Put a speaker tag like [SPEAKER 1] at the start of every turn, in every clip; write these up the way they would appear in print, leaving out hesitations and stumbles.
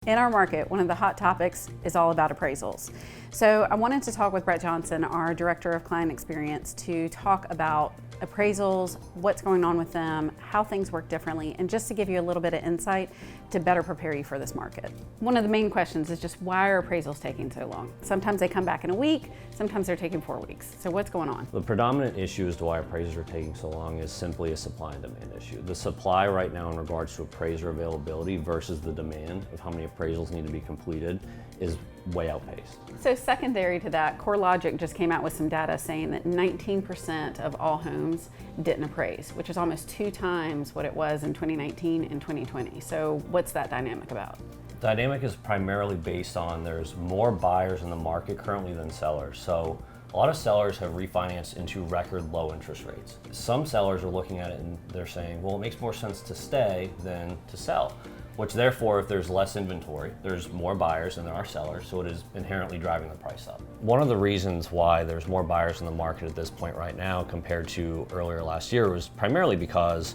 [SPEAKER 1] In our market, one of the hot topics is all about appraisals. So I wanted to talk with Brett Johnson, our Director of Client Experience, to talk about appraisals, what's going on with them, how things work differently, and just to give you a little bit of insight to better prepare you for this market. One of the main questions is just why are appraisals taking so long? Sometimes they come back in a week, sometimes they're taking 4 weeks. So what's going on?
[SPEAKER 2] The predominant issue as to why appraisals are taking so long is simply a supply and demand issue. The supply right now in regards to appraiser availability versus the demand of how many appraisals need to be completed is way outpaced.
[SPEAKER 1] So secondary to that, CoreLogic just came out with some data saying that 19% of all homes didn't appraise, which is almost 2 times what it was in 2019 and 2020. So what's that dynamic about?
[SPEAKER 2] Dynamic is primarily based on there's more buyers in the market currently than sellers. So a lot of sellers have refinanced into record low interest rates. Some sellers are looking at it and they're saying, well, it makes more sense to stay than to sell. Which therefore, if there's less inventory, there's more buyers than there are sellers, so it is inherently driving the price up. One of the reasons why there's more buyers in the market at this point right now compared to earlier last year was primarily because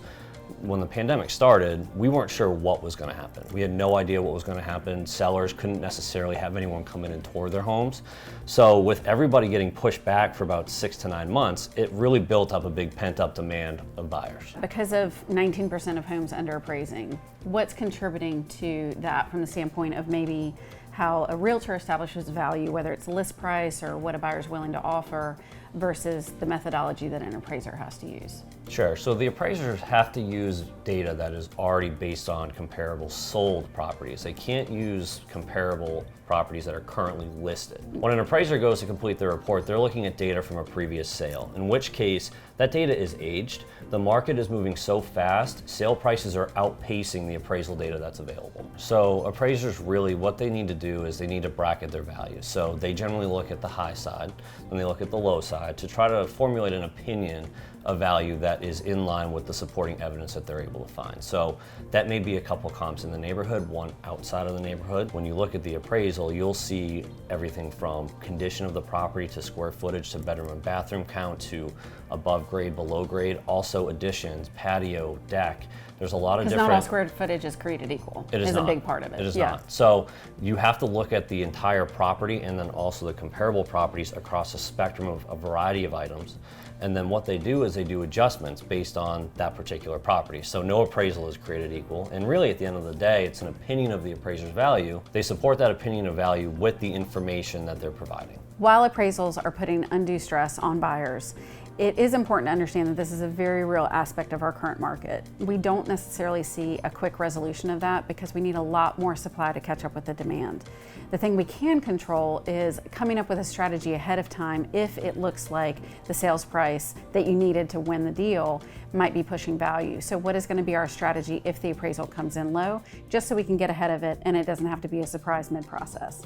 [SPEAKER 2] when the pandemic started, we weren't sure what was going to happen. We had no idea what was going to happen. Sellers couldn't necessarily have anyone come in and tour their homes. So with everybody getting pushed back for about 6 to 9 months, it really built up a big pent-up demand of buyers.
[SPEAKER 1] Because of 19% of homes under appraising, what's contributing to that from the standpoint of maybe how a realtor establishes value, whether it's list price or what a buyer's willing to offer, versus the methodology that an appraiser has to use?
[SPEAKER 2] Sure, so the appraisers have to use data that is already based on comparable sold properties. They can't use comparable properties that are currently listed. When an appraiser goes to complete their report, they're looking at data from a previous sale, in which case that data is aged. The market is moving so fast, sale prices are outpacing the appraisal data that's available. So appraisers really, what they need to do is they need to bracket their values. So they generally look at the high side, and they look at the low side to try to formulate an opinion of value that is in line with the supporting evidence that they're able to find. So that may be a couple comps in the neighborhood, one outside of the neighborhood. When you look at the appraisal, you'll see everything from condition of the property to square footage to bedroom and bathroom count to above grade, below grade, also additions, patio, deck. There's a lot of different...
[SPEAKER 1] Because not all square footage is created equal.
[SPEAKER 2] It is
[SPEAKER 1] not.
[SPEAKER 2] a
[SPEAKER 1] big part of it.
[SPEAKER 2] It is not. So you have to look at the entire property and then also the comparable properties across a spectrum of a variety of items. And then what they do is they do adjustments based on that particular property. So no appraisal is created equal. And really at the end of the day, it's an opinion of the appraiser's value. They support that opinion of value with the information that they're providing.
[SPEAKER 1] While appraisals are putting undue stress on buyers, it is important to understand that this is a very real aspect of our current market. We don't necessarily see a quick resolution of that because we need a lot more supply to catch up with the demand. The thing we can control is coming up with a strategy ahead of time if it looks like the sales price that you needed to win the deal might be pushing value. So what is going to be our strategy if the appraisal comes in low, just so we can get ahead of it and it doesn't have to be a surprise mid-process?